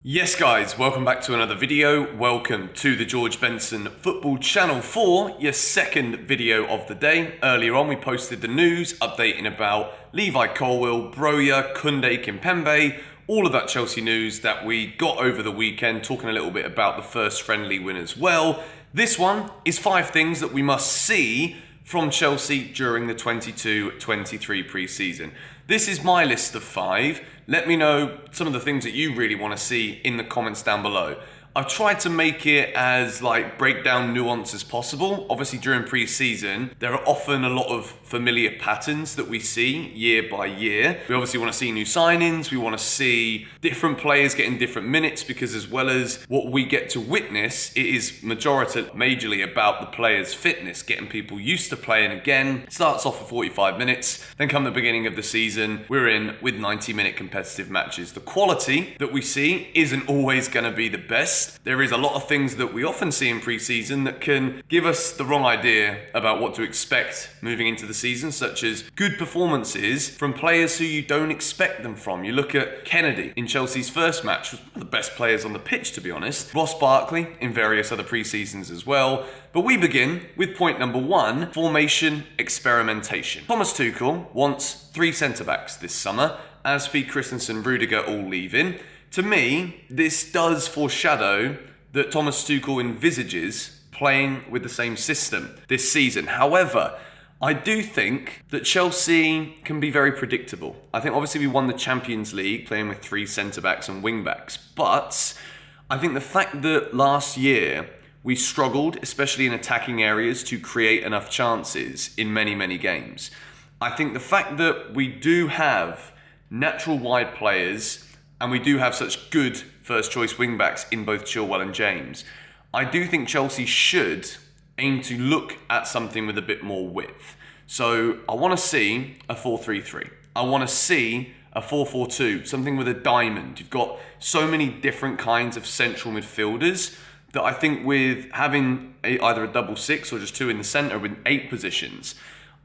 Yes guys, welcome back to another video. Welcome to the George Benson Football Channel for your second video of the day. Earlier on we posted the news updating about Levi Colwill, Broja, Koundé, Kimpembe, all of that Chelsea news that we got over the weekend, talking a little bit about the first friendly win as well. This one is 5 things that we must see from Chelsea during the 22-23 pre-season. This is my list of 5. Let me know some of the things that you really want to see in the comments down below. I've tried to make it as break down nuance as possible. Obviously during pre-season, there are often a lot of familiar patterns that we see year by year. We obviously want to see new signings. We want to see different players getting different minutes because as well as what we get to witness, it is majorly about the players' fitness, getting people used to playing again. It starts off with 45 minutes. Then come the beginning of the season, we're in with 90-minute competitive matches. The quality that we see isn't always going to be the best. There is a lot of things that we often see in pre-season that can give us the wrong idea about what to expect moving into the season, such as good performances from players who you don't expect them from. You look at Kennedy in Chelsea's first match, was one of the best players on the pitch, to be honest. Ross Barkley in various other pre-seasons as well. But we begin with point number 1, formation experimentation. Thomas Tuchel wants 3 centre-backs this summer, Aspi, Christensen, Rudiger all leaving. To me, this does foreshadow that Thomas Tuchel envisages playing with the same system this season. However, I do think that Chelsea can be very predictable. I think obviously we won the Champions League playing with 3 centre-backs and wing-backs, but I think the fact that last year we struggled, especially in attacking areas, to create enough chances in many games. I think the fact that we do have natural wide players and we do have such good first choice wing backs in both Chilwell and James, I do think Chelsea should aim to look at something with a bit more width. So I want to see a 4-3-3. I want to see a 4-4-2, something with a diamond. You've got so many different kinds of central midfielders that I think with having either a double 6 or just 2 in the centre with 8 positions,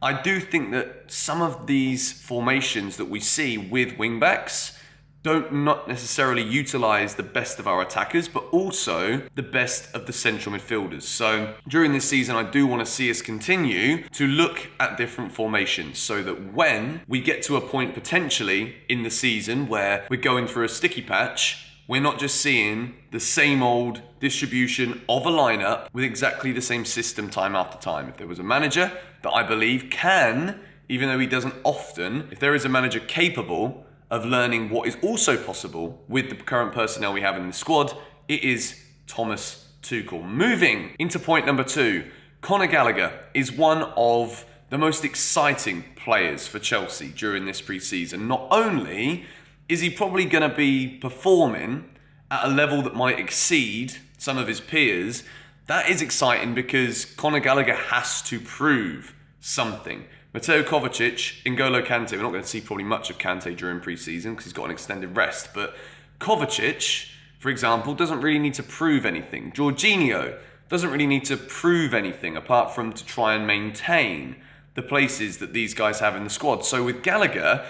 I do think that some of these formations that we see with wing backs don't not necessarily utilise the best of our attackers, but also the best of the central midfielders. So during this season, I do want to see us continue to look at different formations so that when we get to a point potentially in the season where we're going through a sticky patch, we're not just seeing the same old distribution of a lineup with exactly the same system time after time. If there was a manager that I believe can, even though he doesn't often, if there is a manager capable of learning what is also possible with the current personnel we have in the squad, it is Thomas Tuchel. Moving into point number 2, Conor Gallagher is one of the most exciting players for Chelsea during this pre-season. Not only is he probably going to be performing at a level that might exceed some of his peers, that is exciting because Conor Gallagher has to prove something. Mateo Kovacic, N'Golo Kante, we're not going to see probably much of Kante during pre-season because he's got an extended rest, but Kovacic, for example, doesn't really need to prove anything. Jorginho doesn't really need to prove anything apart from to try and maintain the places that these guys have in the squad. So with Gallagher,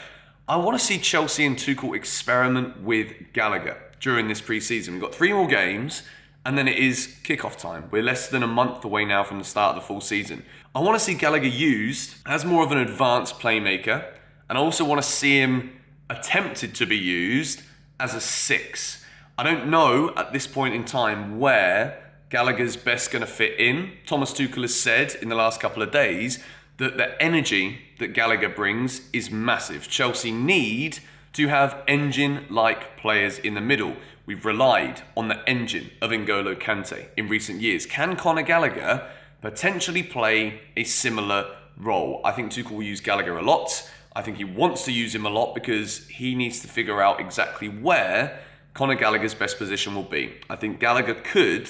I want to see Chelsea and Tuchel experiment with Gallagher during this pre-season. We've got 3 more games, and then it is kickoff time. We're less than a month away now from the start of the full season. I want to see Gallagher used as more of an advanced playmaker, and I also want to see him attempted to be used as a 6. I don't know at this point in time where Gallagher's best going to fit in. Thomas Tuchel has said in the last couple of days that the energy that Gallagher brings is massive. Chelsea need to have engine-like players in the middle. We've relied on the engine of N'Golo Kante in recent years. Can Conor Gallagher potentially play a similar role? I think Tuchel will use Gallagher a lot. I think he wants to use him a lot because he needs to figure out exactly where Conor Gallagher's best position will be. I think Gallagher could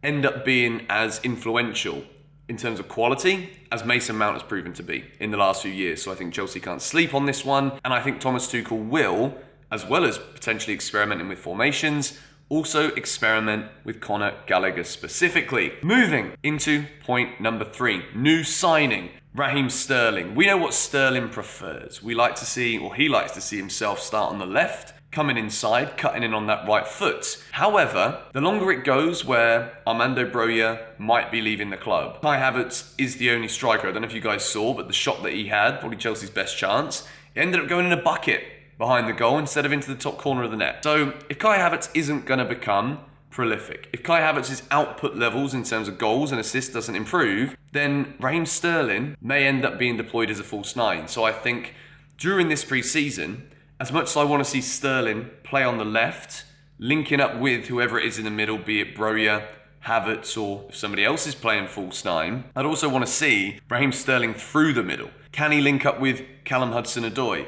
end up being as influential in terms of quality as Mason Mount has proven to be in the last few years. So I think Chelsea can't sleep on this one. And I think Thomas Tuchel will, as well as potentially experimenting with formations, also experiment with Conor Gallagher specifically. Moving into point number 3, new signing, Raheem Sterling. We know what Sterling prefers. We like to see, or he likes to see himself start on the left coming inside, cutting in on that right foot. However, the longer it goes where Armando Broja might be leaving the club, Kai Havertz is the only striker. I don't know if you guys saw, but the shot that he had, probably Chelsea's best chance, it ended up going in a bucket behind the goal instead of into the top corner of the net. So if Kai Havertz isn't going to become prolific, if Kai Havertz's output levels in terms of goals and assists doesn't improve, then Raheem Sterling may end up being deployed as a false nine. So I think during this pre-season, as much as I want to see Sterling play on the left, linking up with whoever it is in the middle, be it Broja, Havertz, or if somebody else is playing false nine, I'd also want to see Raheem Sterling through the middle. Can he link up with Callum Hudson-Odoi?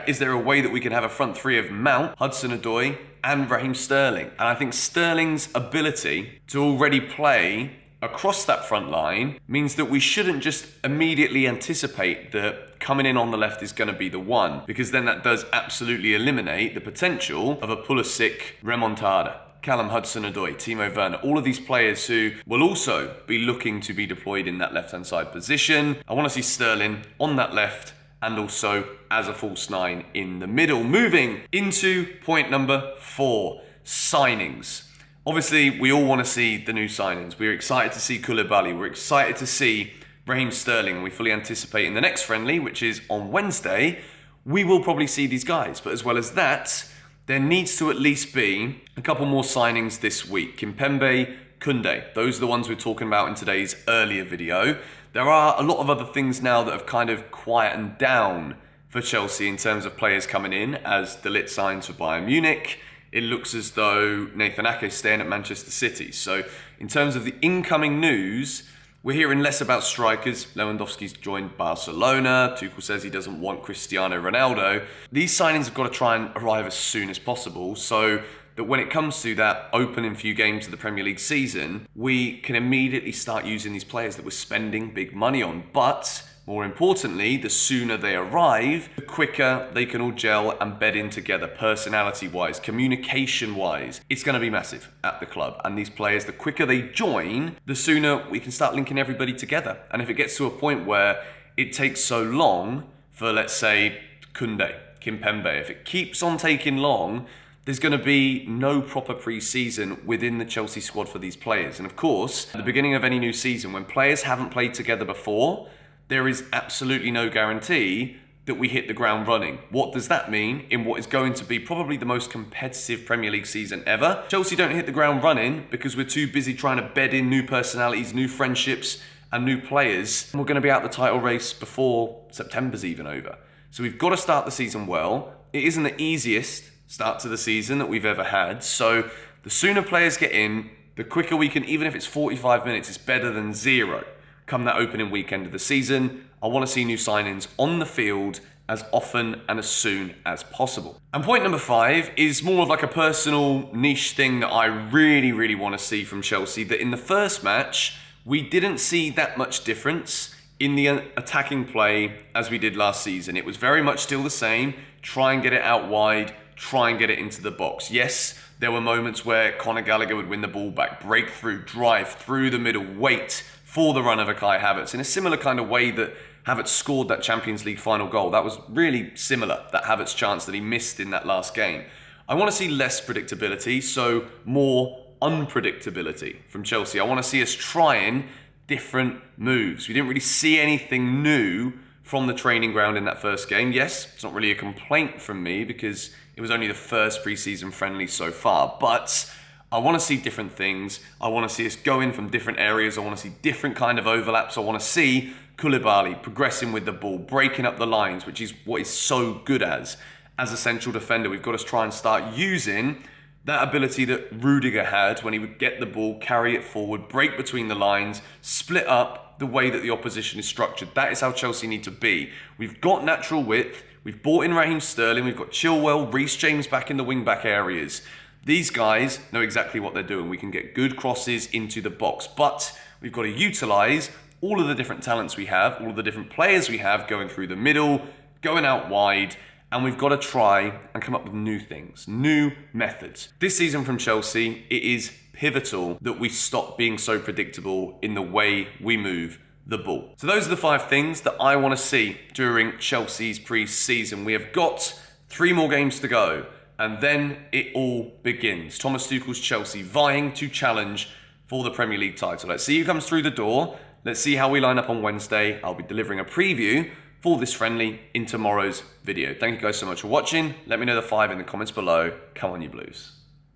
Is there a way that we can have a front three of Mount, Hudson-Odoi, and Raheem Sterling? And I think Sterling's ability to already play across that front line means that we shouldn't just immediately anticipate that coming in on the left is going to be the one, because then that does absolutely eliminate the potential of a Pulisic remontada. Callum Hudson-Odoi, Timo Werner, all of these players who will also be looking to be deployed in that left-hand side position. I want to see Sterling on that left and also as a false nine in the middle. Moving into point number 4, signings. Obviously, we all want to see the new signings. We're excited to see Koulibaly. We're excited to see Raheem Sterling. And we fully anticipate in the next friendly, which is on Wednesday, we will probably see these guys. But as well as that, there needs to at least be a couple more signings this week. Kimpembe, Koundé. Those are the ones we're talking about in today's earlier video. There are a lot of other things now that have kind of quietened down for Chelsea in terms of players coming in, as De Ligt signs for Bayern Munich. It looks as though Nathan Ake is staying at Manchester City. So in terms of the incoming news, we're hearing less about strikers. Lewandowski's joined Barcelona. Tuchel says he doesn't want Cristiano Ronaldo. These signings have got to try and arrive as soon as possible so that when it comes to that opening few games of the Premier League season, we can immediately start using these players that we're spending big money on. But more importantly, the sooner they arrive, the quicker they can all gel and bed in together, personality-wise, communication-wise. It's going to be massive at the club. And these players, the quicker they join, the sooner we can start linking everybody together. And if it gets to a point where it takes so long for, let's say, Koundé, Kimpembe, if it keeps on taking long, there's going to be no proper pre-season within the Chelsea squad for these players. And of course, at the beginning of any new season, when players haven't played together before, there is absolutely no guarantee that we hit the ground running. What does that mean in what is going to be probably the most competitive Premier League season ever? Chelsea don't hit the ground running because we're too busy trying to bed in new personalities, new friendships, and new players. And we're going to be out the title race before September's even over. So we've got to start the season well. It isn't the easiest start to the season that we've ever had. So the sooner players get in, the quicker we can, even if it's 45 minutes, it's better than zero. Come that opening weekend of the season, I want to see new signings on the field as often and as soon as possible. And point number 5 is more of like a personal niche thing that I really, really want to see from Chelsea, that in the first match, we didn't see that much difference in the attacking play as we did last season. It was very much still the same, try and get it out wide, try and get it into the box. Yes, there were moments where Conor Gallagher would win the ball back, break through, drive through the middle, wait for the run of a Kai Havertz in a similar kind of way that Havertz scored that Champions League final goal. That was really similar, that Havertz chance that he missed in that last game. I want to see less predictability, so more unpredictability from Chelsea. I want to see us trying different moves. We didn't really see anything new from the training ground in that first game. Yes, it's not really a complaint from me because it was only the first pre-season friendly so far, but I want to see different things. I want to see us go in from different areas. I want to see different kind of overlaps. I want to see Koulibaly progressing with the ball, breaking up the lines, which is what he's so good as a central defender. We've got to try and start using that ability that Rudiger had when he would get the ball, carry it forward, break between the lines, split up the way that the opposition is structured. That is how Chelsea need to be. We've got natural width. We've bought in Raheem Sterling. We've got Chilwell, Reece James back in the wing-back areas. These guys know exactly what they're doing. We can get good crosses into the box, but we've got to utilise all of the different talents we have, all of the different players we have going through the middle, going out wide, and we've got to try and come up with new things, new methods. This season from Chelsea, it is pivotal that we stop being so predictable in the way we move the ball. So those are the 5 things that I want to see during Chelsea's pre-season. We have got 3 more games to go. and then it all begins. Thomas Tuchel's Chelsea vying to challenge for the Premier League title. Let's see who comes through the door. Let's see how we line up on Wednesday. I'll be delivering a preview for this friendly in tomorrow's video. Thank you guys so much for watching. Let me know the 5 in the comments below. Come on, you Blues.